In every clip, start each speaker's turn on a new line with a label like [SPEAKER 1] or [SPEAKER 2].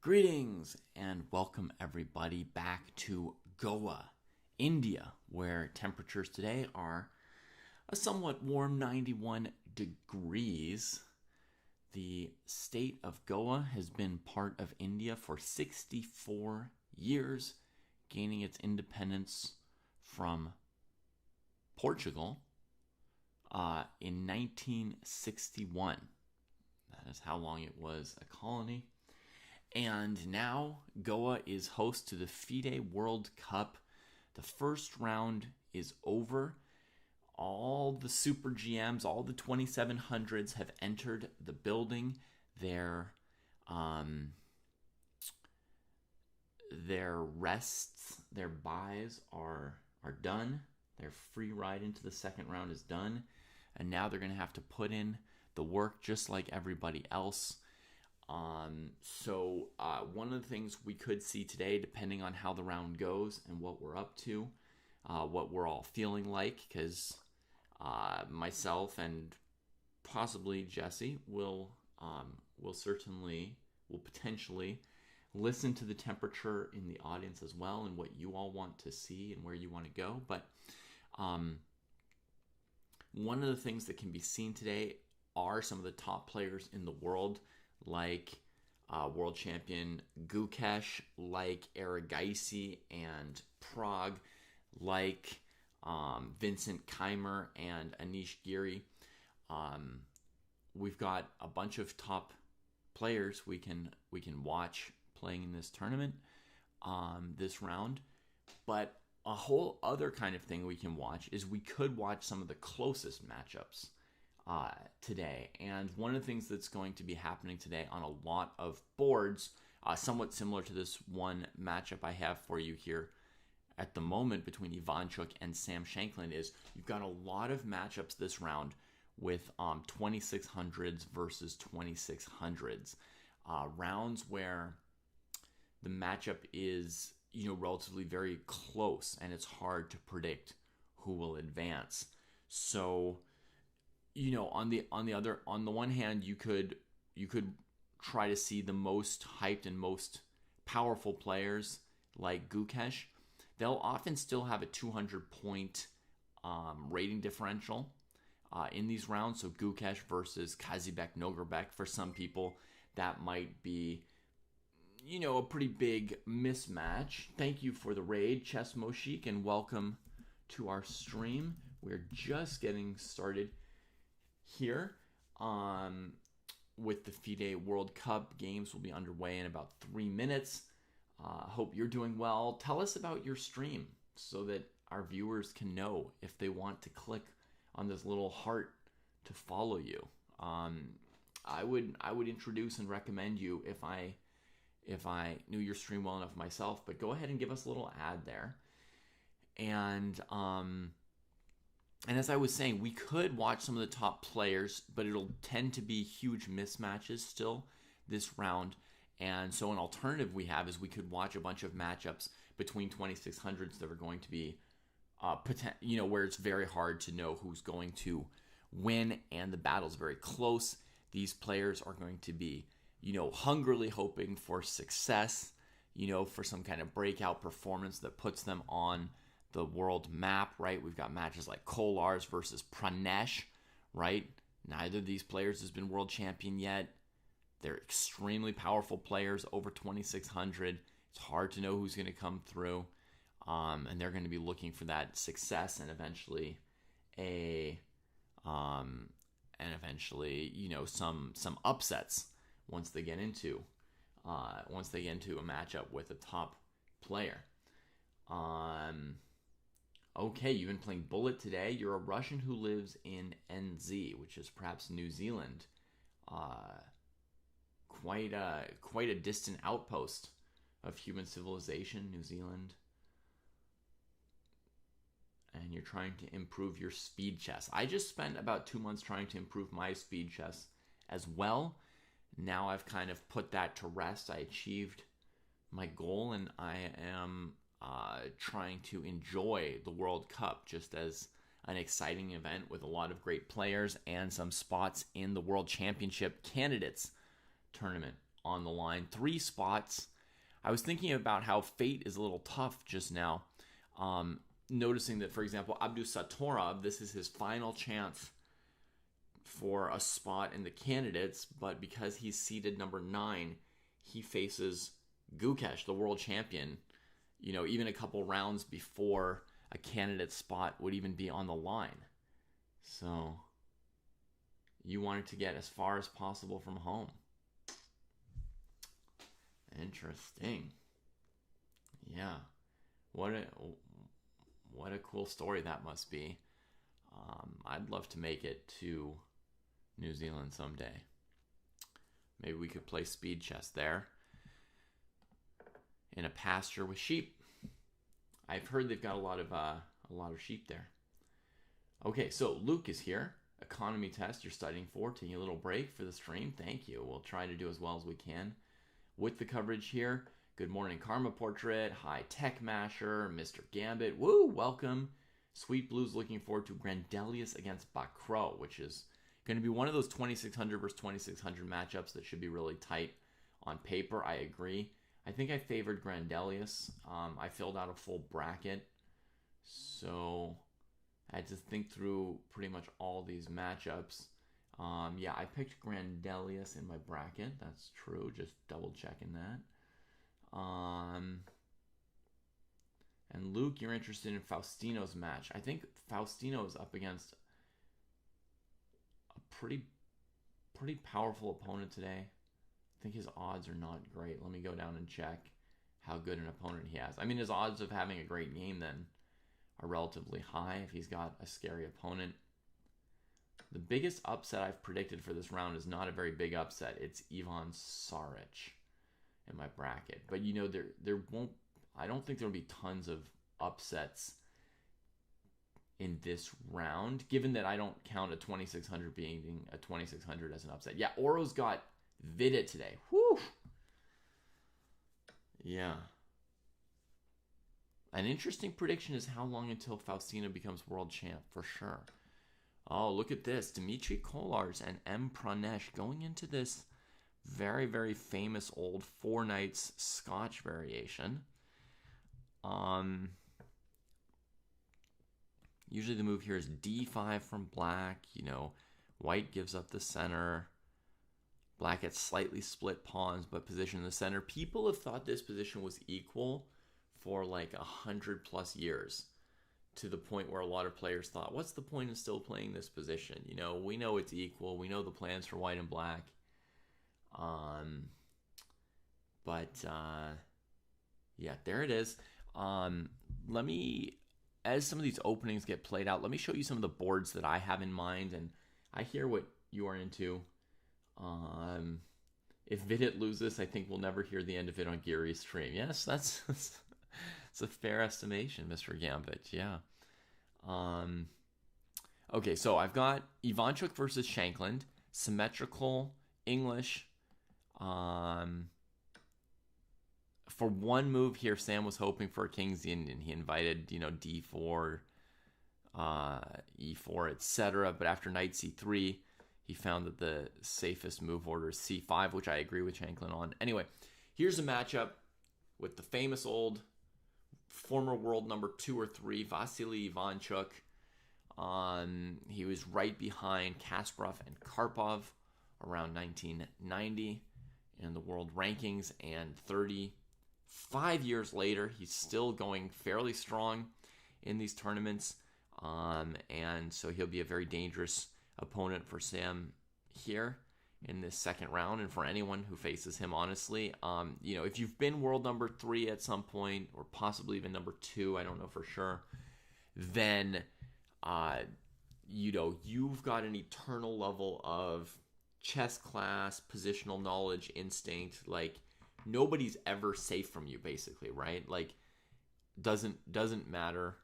[SPEAKER 1] Greetings and welcome everybody back to Goa, India, where temperatures today are a somewhat warm 91 degrees. The state of Goa has been part of India for 64 years, gaining its independence from Portugal in 1961. That is how long it was a colony. And now Goa is host to the FIDE World Cup. The first round is over. All the Super GMs, all the 2700s have entered the building. Their rests, their buys are done. Their free ride into the second round is done. And now they're going to have to put in the work just like everybody else. So one of the things we could see today, depending on how the round goes and what we're up to, what we're all feeling like, because myself and possibly Jesse will potentially listen to the temperature in the audience as well and what you all want to see and where you want to go. But one of the things that can be seen today are some of the top players in the world, like world champion Gukesh, like Aragaisi and Prague, like Vincent Keimer and Anish Giri. We've got a bunch of top players we can watch playing in this tournament, this round. But a whole other kind of thing we can watch is we could watch some of the closest matchups today. And one of the things that's going to be happening today on a lot of boards, somewhat similar to this one matchup I have for you here at the moment between Ivanchuk and Sam Shankland, is you've got a lot of matchups this round with 2600s versus 2600s. Rounds where the matchup is, relatively very close and it's hard to predict who will advance. So, on the one hand, you could try to see the most hyped and most powerful players like Gukesh. They'll often still have a 200-point rating differential in these rounds. So Gukesh versus Kazibek Nogurbek, for some people, that might be, a pretty big mismatch. Thank you for the raid, Chess Moshik, and welcome to our stream. We're just getting started here with the FIDE World Cup. Games will be underway in about 3 minutes. Hope you're doing well. Tell us about your stream so that our viewers can know if they want to click on this little heart to follow you. I would introduce and recommend you if I knew your stream well enough myself, but go ahead and give us a little ad there. And as I was saying, we could watch some of the top players, but it'll tend to be huge mismatches still this round. And so an alternative we have is we could watch a bunch of matchups between 2600s that are going to be, where it's very hard to know who's going to win, and the battle's very close. These players are going to be, hungrily hoping for success, for some kind of breakout performance that puts them on the world map, right? We've got matches like Kolars versus Pranesh, right? Neither of these players has been world champion yet. They're extremely powerful players over 2600. It's hard to know who's going to come through, and they're going to be looking for that success and eventually some upsets once they get into a matchup with a top player. Okay, you've been playing Bullet today. You're a Russian who lives in NZ, which is perhaps New Zealand. Quite a distant outpost of human civilization, New Zealand. And you're trying to improve your speed chess. I just spent about 2 months trying to improve my speed chess as well. Now I've kind of put that to rest. I achieved my goal, and I am trying to enjoy the World Cup just as an exciting event with a lot of great players and some spots in the World Championship candidates tournament on the line. 3 spots. I was thinking about how fate is a little tough just now. Noticing that, for example, Abdusattorov, this is his final chance for a spot in the candidates, but because he's seeded number 9, he faces Gukesh, the world champion, even a couple rounds before a candidate spot would even be on the line. So you wanted to get as far as possible from home. Interesting. Yeah. What a cool story that must be. I'd love to make it to New Zealand someday. Maybe we could play speed chess there in a pasture with sheep. I've heard they've got a lot of sheep there. Okay, so Luke is here. Economy test you're studying for. Taking a little break for the stream. Thank you. We'll try to do as well as we can with the coverage here. Good morning, Karma Portrait. Hi, Tech Masher. Mr. Gambit. Woo, welcome. Sweet Blues looking forward to Grandelius against Bacro, which is going to be one of those 2600 versus 2600 matchups that should be really tight on paper. I agree. I think I favored Grandelius. I filled out a full bracket, so I had to think through pretty much all these matchups. Yeah, I picked Grandelius in my bracket. That's true. Just double checking that. And Luke, you're interested in Faustino's match. I think Faustino is up against a pretty powerful opponent today. I think his odds are not great. Let me go down and check how good an opponent he has. I mean, his odds of having a great game then are relatively high if he's got a scary opponent. The biggest upset I've predicted for this round is not a very big upset. It's Ivan Saric in my bracket. But there won't, I don't think there'll be tons of upsets in this round, given that I don't count a 2600 being a 2600 as an upset. Yeah, Oro's got Vidit today. Whew. Yeah. An interesting prediction is how long until Faustino becomes world champ, for sure. Oh, look at this. Dmitry Kolars and M. Pranesh going into this very, very famous old 4 Knights Scotch variation. Usually the move here is D5 from black. White gives up the center. Black gets slightly split pawns, but position in the center. People have thought this position was equal for like 100+ years, to the point where a lot of players thought, what's the point of still playing this position? We know it's equal. We know the plans for white and black. Yeah, there it is. As some of these openings get played out, let me show you some of the boards that I have in mind, and I hear what you are into. If Vidit loses, I think we'll never hear the end of it on Gary's stream. Yes, that's a fair estimation, Mr. Gambit. Yeah. Okay, so I've got Ivanchuk versus Shankland, symmetrical English. For one move here, Sam was hoping for a King's Indian. He invited, D4, E4, etc. But after knight C3, he found that the safest move order is C5, which I agree with Shanklin on. Anyway, here's a matchup with the famous old former world number 2 or 3, Vasily Ivanchuk. He was right behind Kasparov and Karpov around 1990 in the world rankings, and 35 years later, he's still going fairly strong in these tournaments, and so he'll be a very dangerous opponent for Sam here in this second round, and for anyone who faces him, honestly. If you've been world number 3 at some point, or possibly even number 2, I don't know for sure, then you've got an eternal level of chess class, positional knowledge, instinct. Like, nobody's ever safe from you, basically, right? Like, doesn't matter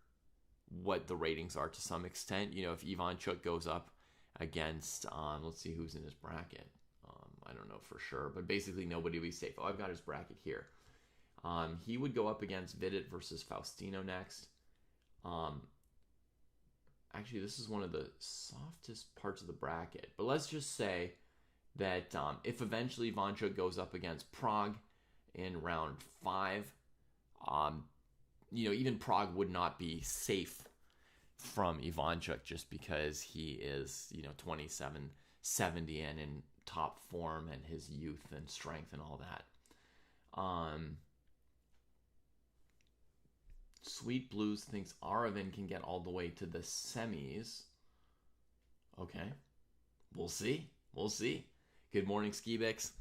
[SPEAKER 1] what the ratings are to some extent. If Ivanchuk goes up against, let's see who's in his bracket. I don't know for sure, but basically nobody will be safe. Oh, I've got his bracket here. He would go up against Vidit versus Faustino next. Actually, this is one of the softest parts of the bracket. But let's just say that if eventually Ivanchuk goes up against Prague in round 5, even Prague would not be safe from Ivanchuk just because he is, 27, 70 and in top form and his youth and strength and all that. Sweet Blues thinks Aravin can get all the way to the semis. Okay. We'll see. Good morning, Skibix.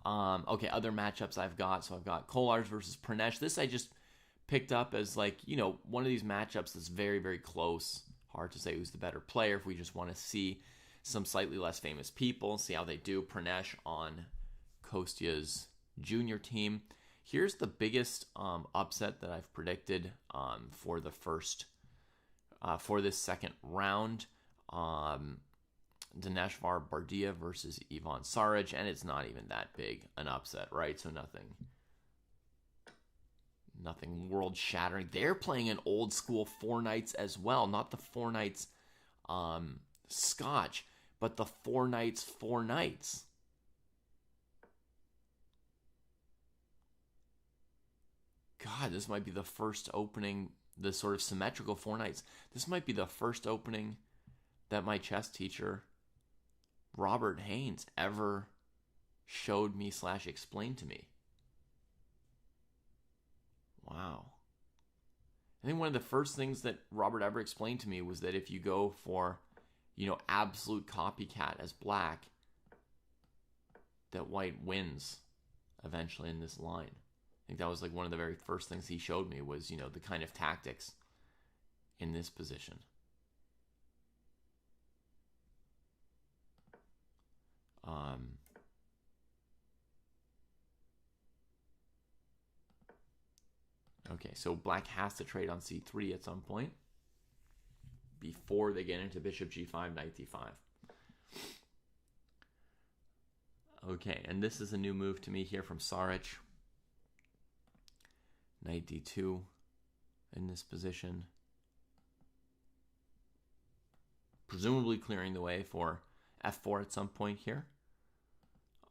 [SPEAKER 1] Okay, other matchups I've got. So I've got Kolars versus Pranesh. This I just picked up as one of these matchups that's very, very close. Hard to say who's the better player if we just want to see some slightly less famous people, see how they do. Pranesh on Kostya's junior team. Here's the biggest upset that I've predicted for the for this second round. Dineshvar Bardia versus Ivan Saric, and it's not even that big an upset, right? So nothing world-shattering. They're playing an old school Four Knights as well, not the Four Knights Scotch, but the Four Knights. God, this might be the first opening, the sort of symmetrical Four Knights. This might be the first opening that my chess teacher, Robert Haynes, ever showed me / explained to me. Wow. I think one of the first things that Robert ever explained to me was that if you go for, absolute copycat as black, that white wins eventually in this line. I think that was one of the very first things he showed me was, the kind of tactics in this position. Okay, so black has to trade on c3 at some point before they get into bishop g5, knight d5. Okay, and this is a new move to me here from Saric. Knight d2 in this position. Presumably clearing the way for f4 at some point here.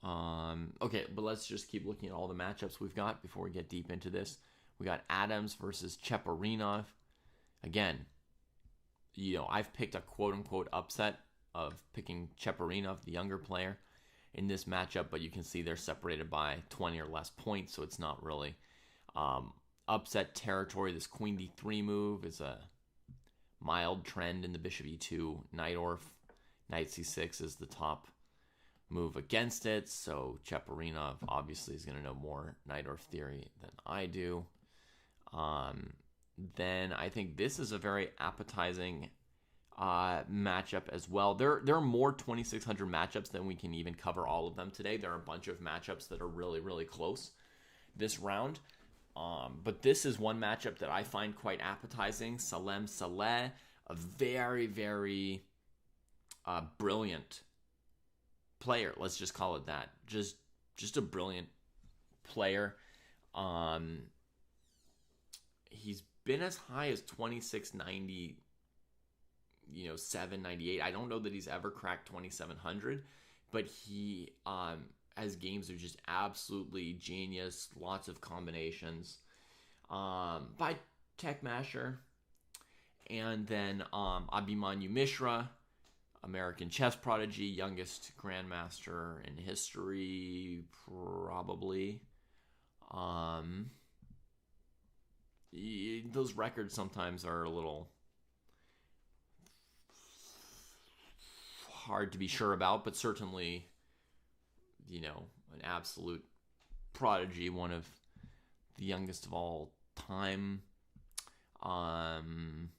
[SPEAKER 1] Okay, but let's just keep looking at all the matchups we've got before we get deep into this. We got Adams versus Cheparinov. Again, I've picked a quote-unquote upset of picking Cheparinov, the younger player, in this matchup, but you can see they're separated by 20 or less points, so it's not really upset territory. This queen d3 move is a mild trend in the bishop e2, knight c6 is the top move against it, so Cheparinov obviously is going to know more Najdorf theory than I do. Then I think this is a very appetizing matchup as well. There are more 2600 matchups than we can even cover all of them today. There are a bunch of matchups that are really, really close this round. But this is one matchup that I find quite appetizing. Salem Saleh, a very, very brilliant player. Let's just call it that. Just a brilliant player. He's been as high as 2690, 798. I don't know that he's ever cracked 2700, but he has games of just absolutely genius, lots of combinations by Tech Masher. And then Abhimanyu Mishra, American chess prodigy, youngest grandmaster in history, probably. Those records sometimes are a little hard to be sure about, but certainly, an absolute prodigy, one of the youngest of all time. And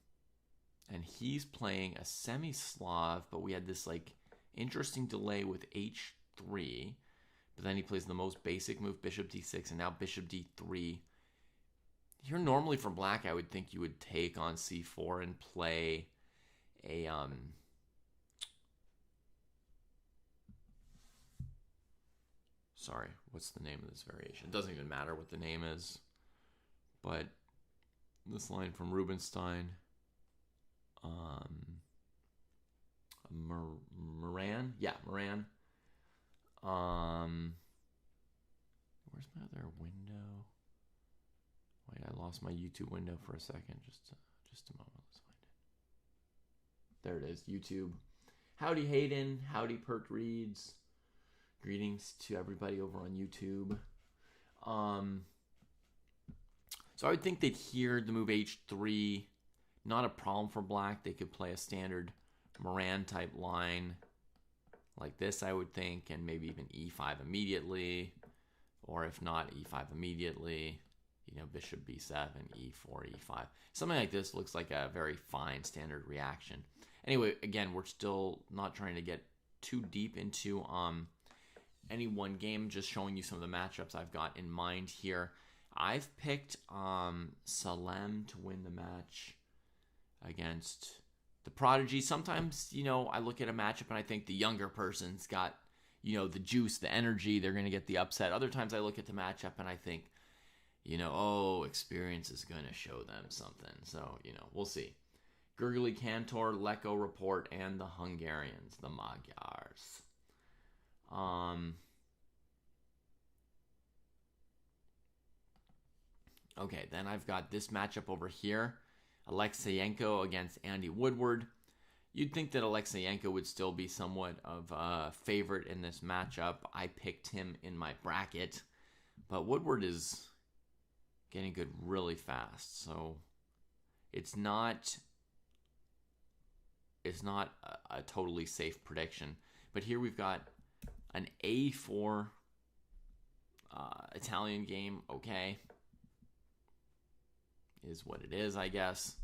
[SPEAKER 1] he's playing a semi-Slav, but we had this interesting delay with h3, but then he plays the most basic move, bishop d6, and now bishop d3. Here, normally for black, I would think you would take on c4 and play a sorry, what's the name of this variation? It doesn't even matter what the name is, but this line from Rubinstein, Moran, Where's my other window? Wait, I lost my YouTube window for a second. Just a moment. Let's find it. There it is, YouTube. Howdy Hayden, howdy Perk Reads. Greetings to everybody over on YouTube. So I would think that here the move h3, not a problem for black. They could play a standard Moran type line like this, I would think, and maybe even e5 immediately, or if not e5 immediately, bishop b7, e4, e5. Something like this looks like a very fine standard reaction. Anyway, again, we're still not trying to get too deep into any one game, just showing you some of the matchups I've got in mind here. I've picked Salem to win the match against the Prodigy. Sometimes, I look at a matchup and I think the younger person's got, the juice, the energy, they're going to get the upset. Other times I look at the matchup and I think, experience is going to show them something. So, we'll see. Gurgly Cantor, Leko Report, and the Hungarians, the Magyars. Okay, then I've got this matchup over here. Alexeyenko against Andy Woodward. You'd think that Alexeyenko would still be somewhat of a favorite in this matchup. I picked him in my bracket, but Woodward is getting good really fast, so it's not a totally safe prediction. But here we've got an A4 Italian game. Okay, is what it is, I guess.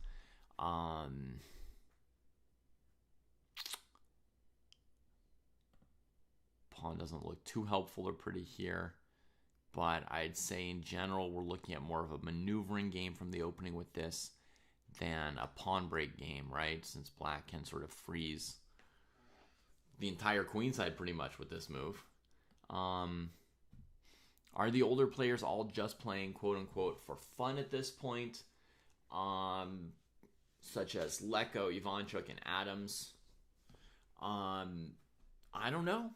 [SPEAKER 1] Pawn doesn't look too helpful or pretty here, but I'd say in general we're looking at more of a maneuvering game from the opening with this than a pawn break game, right? Since black can sort of freeze the entire queenside pretty much with this move. Are the older players all just playing quote-unquote for fun at this point? Such as Leko, Ivanchuk, and Adams. I don't know.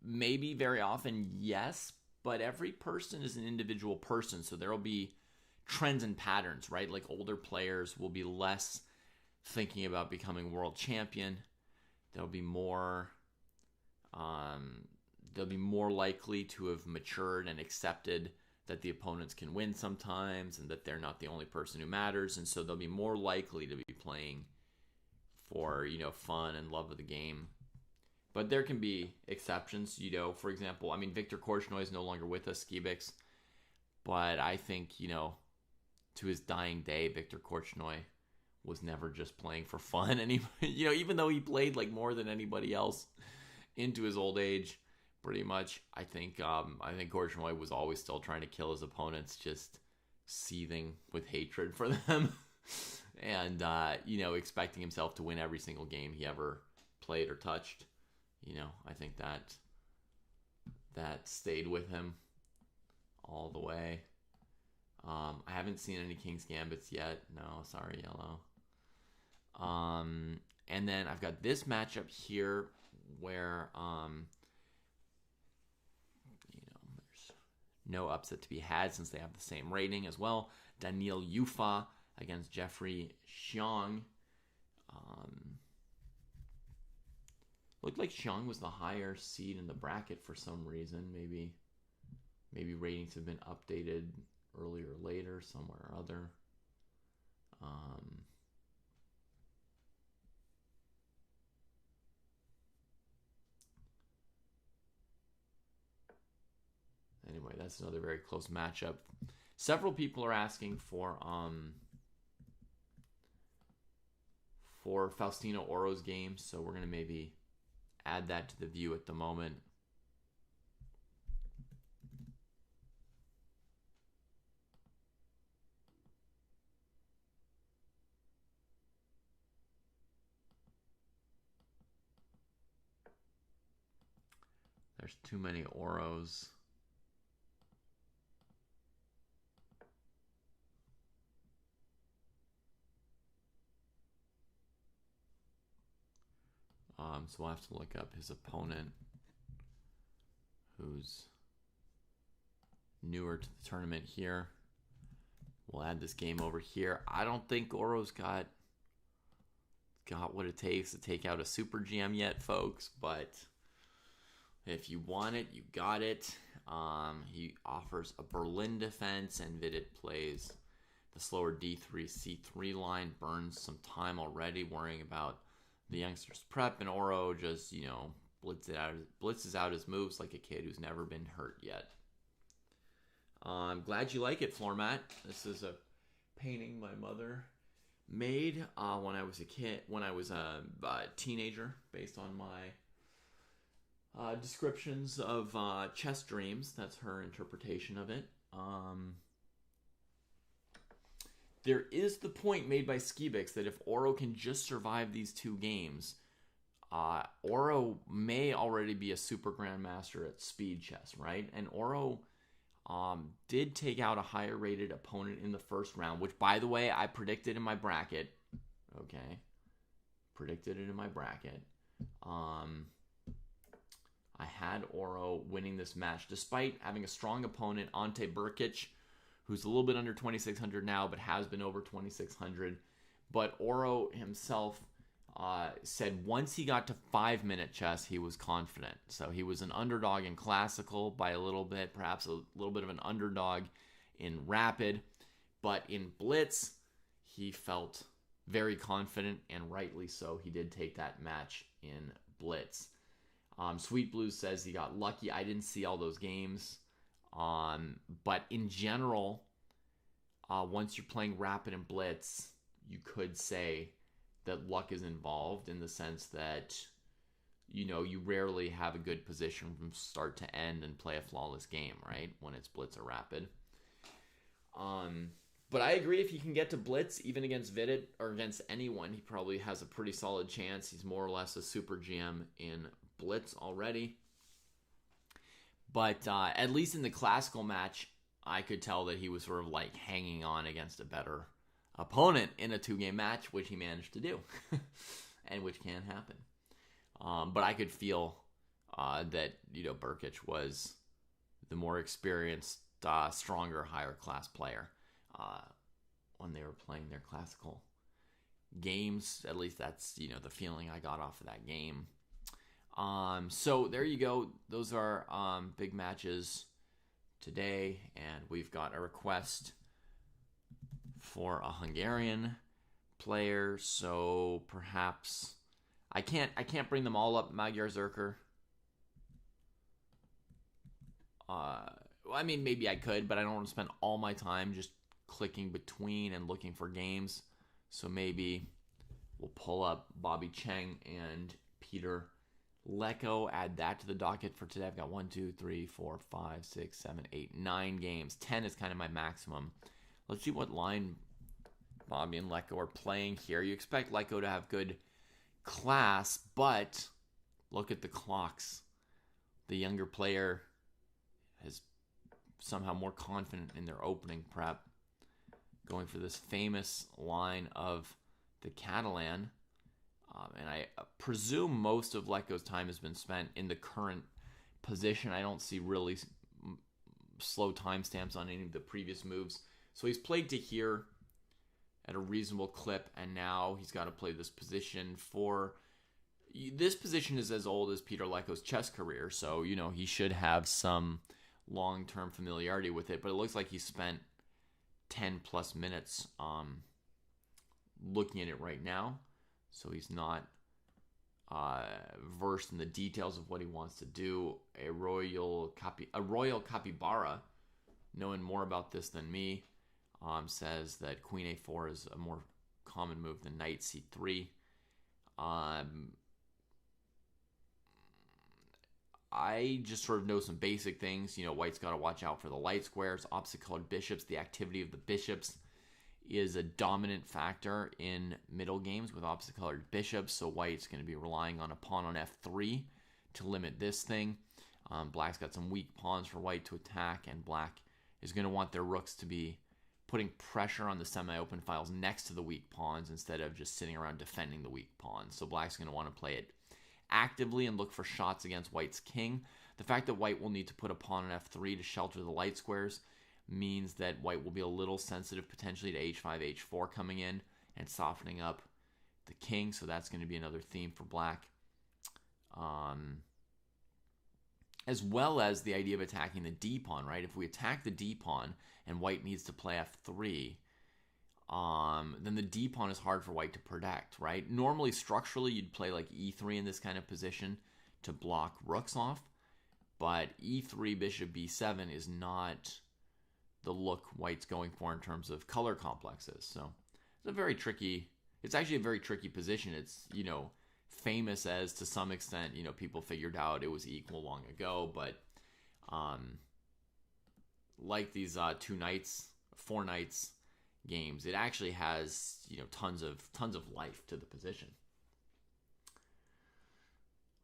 [SPEAKER 1] Maybe very often, yes, but every person is an individual person, so there will be trends and patterns, right? Like older players will be less thinking about becoming world champion. They'll be more likely to have matured and accepted that the opponents can win sometimes and that they're not the only person who matters, and so they'll be more likely to be playing for, fun and love of the game. But there can be exceptions, for example, Victor Korchnoi is no longer with us, Skibix, but I think, to his dying day, Victor Korchnoi was never just playing for fun. And even though he played like more than anybody else into his old age, pretty much, I think Korchnoi was always still trying to kill his opponents, just seething with hatred for them, and expecting himself to win every single game he ever played or touched. I think that stayed with him all the way. I haven't seen any King's Gambits yet. No, sorry, Yellow. And then I've got this matchup here where there's no upset to be had since they have the same rating as well. Daniil Yufa against Jeffrey Xiong. Looked like Xiong was the higher seed in the bracket for some reason. Maybe ratings have been updated earlier or later, somewhere or other. Anyway, that's another very close matchup. Several people are asking for Faustino Oro's game, so we're gonna maybe add that to the view at the moment. There's too many Oros. So we'll have to look up his opponent. who's newer to the tournament here. We'll add this game over here. I don't think Oro's got what it takes to take out a Super GM yet, folks, but if you want it, you got it. He offers a Berlin defense, and Vidit plays the slower D3, C3 line, burns some time already worrying about the youngster's prep, and Oro just, blitzes out his moves like a kid who's never been hurt yet. I'm glad you like it, floor mat. This is a painting my mother made when I was a teenager, based on my descriptions of chess dreams. That's her interpretation of it. There is the point made by Skibix that if Oro can just survive these two games, Oro may already be a super grandmaster at speed chess, right? And Oro did take out a higher rated opponent in the first round, which, by the way, I predicted in my bracket. Okay. Predicted it in my bracket. I had Oro winning this match, despite having a strong opponent, Ante Brkic, who's a little bit under 2,600 now, but has been over 2,600. But Oro himself said once he got to 5-minute chess, he was confident. So he was an underdog in classical by a little bit, perhaps a little bit of an underdog in rapid. But in blitz, he felt very confident, and rightly so. He did take that match in blitz. Sweet Blues says he got lucky. I didn't see all those games. But in general, once you're playing rapid and blitz, you could say that luck is involved, in the sense that, you rarely have a good position from start to end and play a flawless game, right? When it's blitz or rapid. But I agree, if he can get to blitz, even against Vidit or against anyone, he probably has a pretty solid chance. He's more or less a super GM in blitz already. But at least in the classical match, I could tell that he was sort of like hanging on against a better opponent in a 2-game match, which he managed to do, and which can happen. But I could feel that, Brkic was the more experienced, stronger, higher class player when they were playing their classical games. At least that's, the feeling I got off of that game. So there you go. Those are big matches today, and we've got a request for a Hungarian player. So perhaps I can't bring them all up. Magyar Zerker. I mean, maybe I could, but I don't want to spend all my time just clicking between and looking for games. So maybe we'll pull up Bobby Cheng and Peter Leko, add that to the docket for today. I've got 1, 2, 3, 4, 5, 6, 7, 8, 9 games. 10 is kind of my maximum. Let's see what line Bobby and Leko are playing here. You expect Leko to have good class, but look at the clocks. The younger player is somehow more confident in their opening prep, going for this famous line of the Catalan. And I presume most of Leko's time has been spent in the current position. I don't see really slow timestamps on any of the previous moves. So he's played to here at a reasonable clip, and now he's got to play this position for... This position is as old as Peter Leko's chess career, so, he should have some long-term familiarity with it. But it looks like he spent 10-plus minutes looking at it right now. So he's not versed in the details of what he wants to do. A royal capybara, knowing more about this than me, says that Queen A4 is a more common move than Knight C3. I just sort of know some basic things. White's got to watch out for the light squares, opposite-colored bishops. The activity of the bishops is a dominant factor in middle games with opposite-colored bishops, so White's going to be relying on a pawn on F3 to limit this thing. Black's got some weak pawns for White to attack, and Black is going to want their rooks to be putting pressure on the semi-open files next to the weak pawns instead of just sitting around defending the weak pawns. So Black's going to want to play it actively and look for shots against White's king. The fact that white will need to put a pawn on f3 to shelter the light squares means that white will be a little sensitive potentially to h5, h4 coming in and softening up the king. So that's going to be another theme for black. As well as the idea of attacking the d pawn, right? If we attack the d pawn and white needs to play f3, then the d pawn is hard for white to protect, right? Normally, structurally, you'd play like e3 in this kind of position to block rooks off, but e3 bishop b7 is not the look white's going for in terms of color complexes. So it's actually a very tricky position. It's, famous as, to some extent, people figured out it was equal long ago, but like these four knights games, it actually has, tons of life to the position.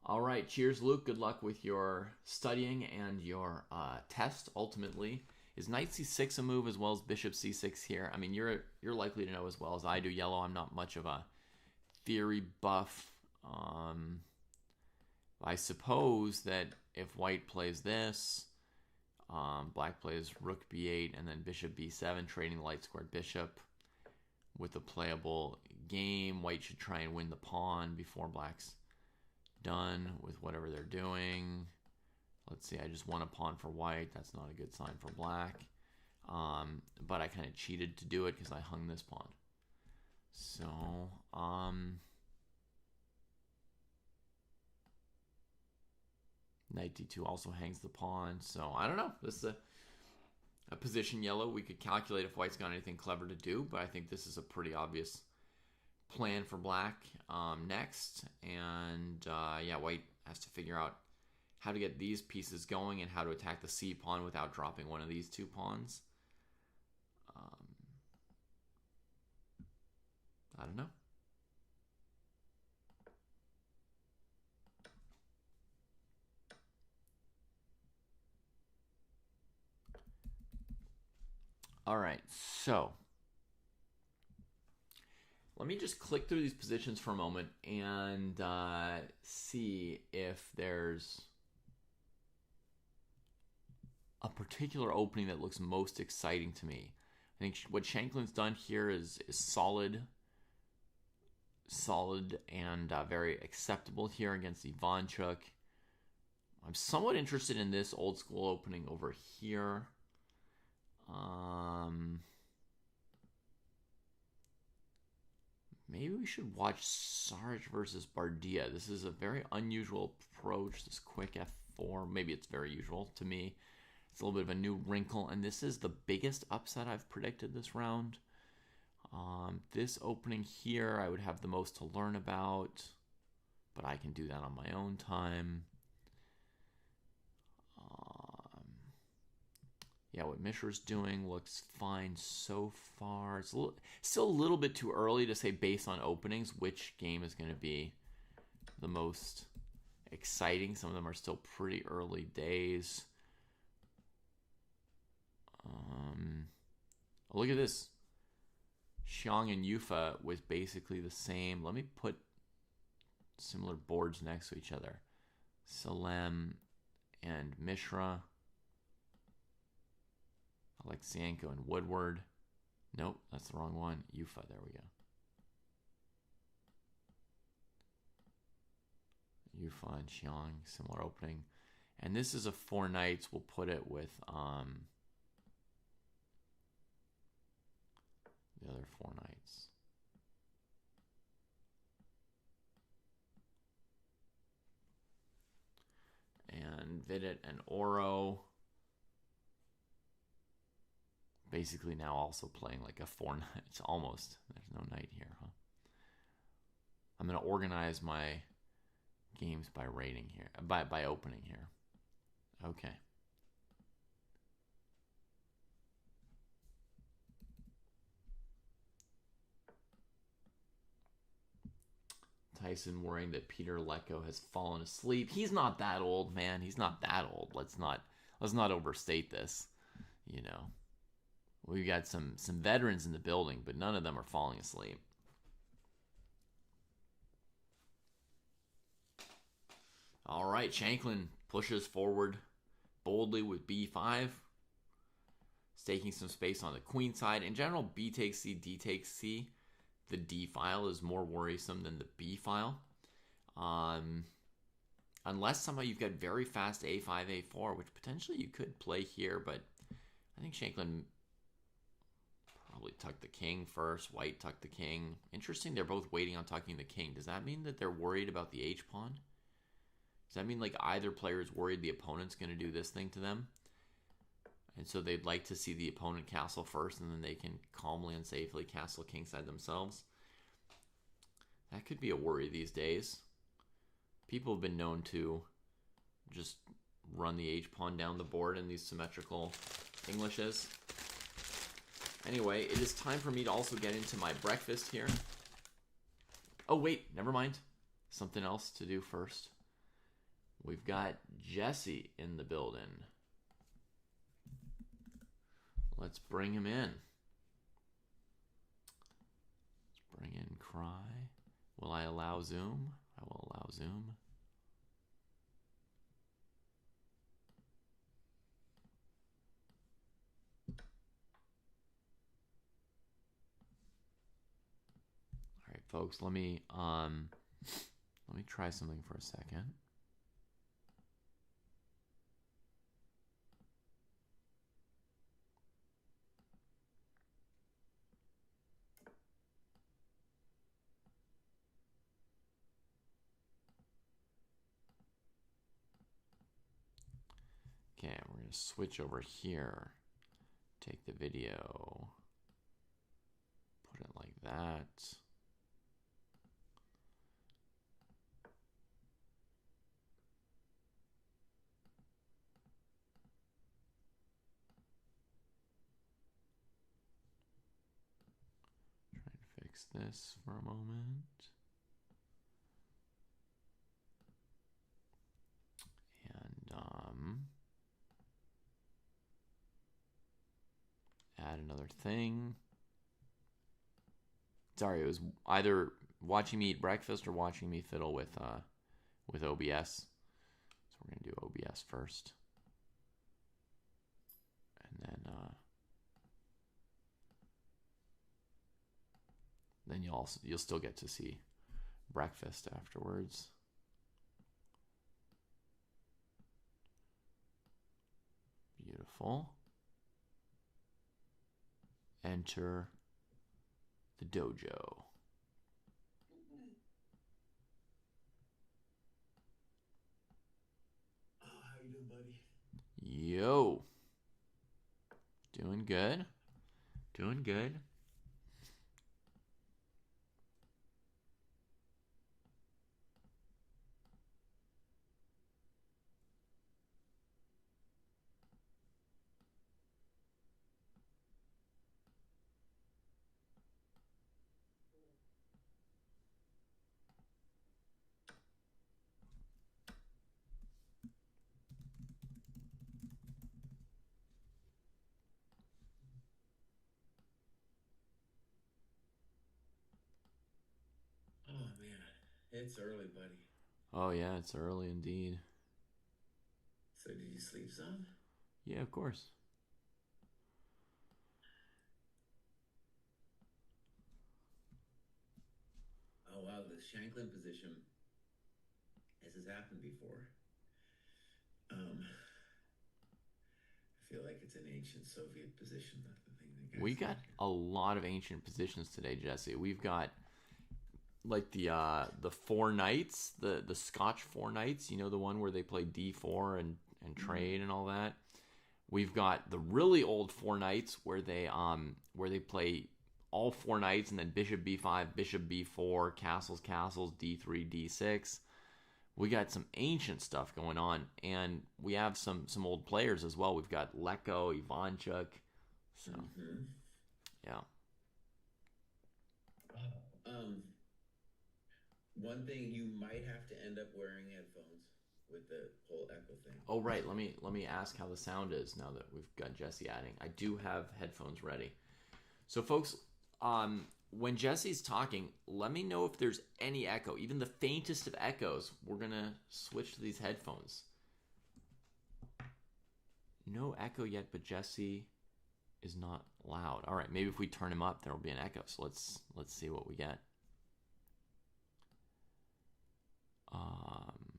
[SPEAKER 1] All right, cheers, Luke. Good luck with your studying and your test. Ultimately, is knight c6 a move as well as bishop c6 here? I mean, you're likely to know as well as I do. Yellow, I'm not much of a theory buff. I suppose that if white plays this, black plays rook b8 and then bishop b7, trading the light squared bishop with a playable game. White should try and win the pawn before black's done with whatever they're doing. Let's see, I just won a pawn for white. That's not a good sign for black. But I kind of cheated to do it because I hung this pawn. So, knight d2 also hangs the pawn. So, I don't know. This is a position yellow. We could calculate if white's got anything clever to do, but I think this is a pretty obvious plan for black next. And, yeah, white has to figure out how to get these pieces going and how to attack the c pawn without dropping one of these two pawns. I don't know. All right, so let me just click through these positions for a moment and see if there's a particular opening that looks most exciting to me. I think what Shanklin's done here is solid and very acceptable here against Ivanchuk. I'm somewhat interested in this old school opening over here. Maybe we should watch Sarge versus Bardia. This is a very unusual approach, this quick f4. Maybe it's very usual to me. It's a little bit of a new wrinkle, and this is the biggest upset I've predicted this round. This opening here, I would have the most to learn about, but I can do that on my own time. Yeah, what Mishra's doing looks fine so far. It's still a little bit too early to say, based on openings, which game is going to be the most exciting. Some of them are still pretty early days. Look at this. Xiang and Yufa with basically the same. Let me put similar boards next to each other. Salem and Mishra. Alexienko and Woodward. Nope, that's the wrong one. Yufa, there we go. Yufa and Xiang, similar opening. And this is a four knights. We'll put it with the other four knights. And Vidit and Oro. Basically now also playing like a four knight. It's almost, there's no knight here, huh? I'm going to organize my games by rating here, by opening here. Okay. Tyson worrying that Peter Leko has fallen asleep. He's not that old, man. He's not that old. Let's not overstate this. You know, we've got some veterans in the building, but none of them are falling asleep. All right, Shanklin pushes forward boldly with b5, staking some space on the queen side. In general, b takes c, d takes c. The d file is more worrisome than the b file. Unless somehow you've got very fast a5, a4, which potentially you could play here, but I think Shanklin probably tucked the king first. White tucked the king. Interesting, they're both waiting on tucking the king. Does that mean that they're worried about the h-pawn? Does that mean like either player is worried the opponent's going to do this thing to them? And so they'd like to see the opponent castle first, and then they can calmly and safely castle kingside themselves. That could be a worry these days. People have been known to just run the h-pawn down the board in these symmetrical Englishes. Anyway, it is time for me to also get into my breakfast here. Oh, wait, never mind. Something else to do first. We've got Jesse in the building. Let's bring him in. Let's bring in Kraai. Will I allow Zoom? I will allow Zoom. All right, folks, let me try something for a second. Okay, we're going to switch over here. Take the video. Put it like that. Try and fix this for a moment. And add another thing. Sorry, it was either watching me eat breakfast or watching me fiddle with OBS. So we're gonna do OBS first, and then you'll still get to see breakfast afterwards. Beautiful. Enter the dojo.
[SPEAKER 2] Oh, how you doing, buddy?
[SPEAKER 1] Yo. Doing good. Doing good.
[SPEAKER 2] Oh, man. It's early, buddy.
[SPEAKER 1] Oh yeah, it's early indeed.
[SPEAKER 2] So did you sleep some?
[SPEAKER 1] Yeah, of course.
[SPEAKER 2] Oh, wow. The Shanklin position. This has happened before. I feel like it's an ancient Soviet position. The thing that
[SPEAKER 1] We got a lot of ancient positions today, Jesse. We've got like the four knights, the Scotch four knights, you know, the one where they play d4 and trade and all that. We've got the really old four knights where they play all four knights and then bishop b5, bishop b4, castles, d3, d6. We got some ancient stuff going on, and we have some old players as well. We've got Leko, Ivanchuk. So yeah.
[SPEAKER 2] One thing, you might have to end up wearing headphones with the whole echo thing.
[SPEAKER 1] Oh right, let me ask how the sound is now that we've got Jesse adding. I do have headphones ready. So folks, when Jesse's talking, let me know if there's any echo, even the faintest of echoes. We're gonna switch to these headphones. No echo yet, but Jesse is not loud. All right, maybe if we turn him up, there will be an echo. So let's see what we get. Um,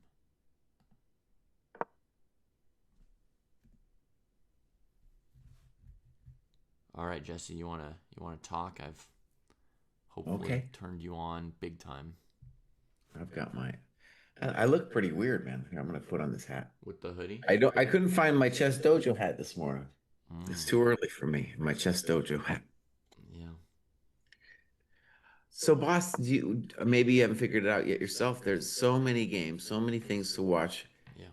[SPEAKER 1] all right, Jesse, you wanna talk? I've hopefully
[SPEAKER 2] Okay.
[SPEAKER 1] turned you on big time
[SPEAKER 2] I've got my. I look pretty weird, man. Here, I'm gonna put on this hat.
[SPEAKER 1] with the hoodie.
[SPEAKER 2] I don't. I couldn't find my chess dojo hat this morning. It's
[SPEAKER 1] Mm,
[SPEAKER 2] too early for me. My chess dojo hat.
[SPEAKER 1] yeah,
[SPEAKER 2] So, boss, maybe you haven't figured it out yet yourself. There's so many games, so many things to watch.
[SPEAKER 1] yeah,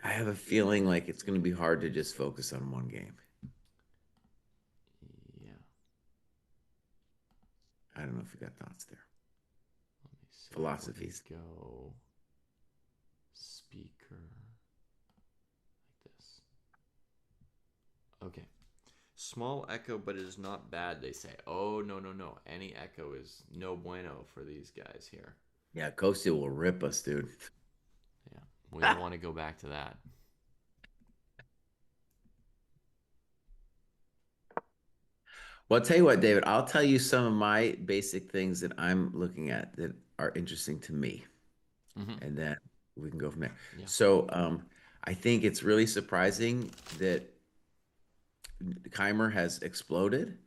[SPEAKER 2] I have a feeling like it's going to be hard to just focus on one game.
[SPEAKER 1] yeah.
[SPEAKER 2] I don't know if you got thoughts there.
[SPEAKER 1] Let me see. Where do we
[SPEAKER 2] Philosophies.
[SPEAKER 1] go? Speaker like this. Okay. Small echo, but it is not bad, they say. Oh, no, no, no. Any echo is no bueno for these guys here.
[SPEAKER 2] Yeah, Coastal will rip us, dude.
[SPEAKER 1] Yeah. We don't want to go back to that.
[SPEAKER 2] Well, I'll tell you what, David, I'll tell you some of my basic things that I'm looking at that are interesting to me,
[SPEAKER 1] Hmm.
[SPEAKER 2] and then we can go from there.
[SPEAKER 1] Yeah.
[SPEAKER 2] So, I think it's really surprising that Keimer has exploded,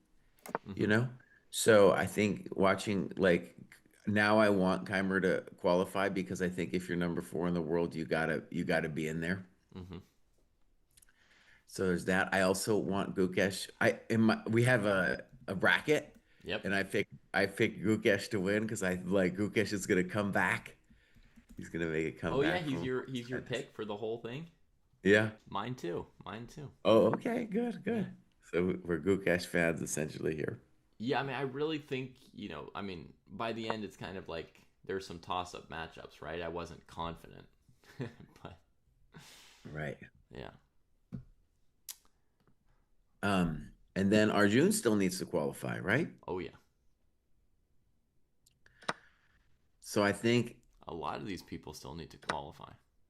[SPEAKER 2] you
[SPEAKER 1] Hmm.
[SPEAKER 2] know? So I think watching like now I want Keimer to qualify because I think if you're number four in the world, you gotta be in there.
[SPEAKER 1] Hmm.
[SPEAKER 2] So there's that. I also want Gukesh. We have a bracket,
[SPEAKER 1] Yep.
[SPEAKER 2] and I picked Gukesh to win because I like Gukesh is gonna come back. He's gonna make a
[SPEAKER 1] Oh yeah,
[SPEAKER 2] comeback from
[SPEAKER 1] he's your pick for the whole thing.
[SPEAKER 2] yeah.
[SPEAKER 1] Mine too. Mine too.
[SPEAKER 2] Oh, okay, good,
[SPEAKER 1] Yeah.
[SPEAKER 2] good. So we're Gukesh fans essentially here.
[SPEAKER 1] Yeah, I mean, I really think, I mean, by the end, it's kind of like there's some toss up matchups, right? I wasn't confident. But
[SPEAKER 2] Right.
[SPEAKER 1] yeah.
[SPEAKER 2] And then Arjun still needs to qualify, right?
[SPEAKER 1] Oh, yeah.
[SPEAKER 2] So I think
[SPEAKER 1] A lot of these people still need to qualify.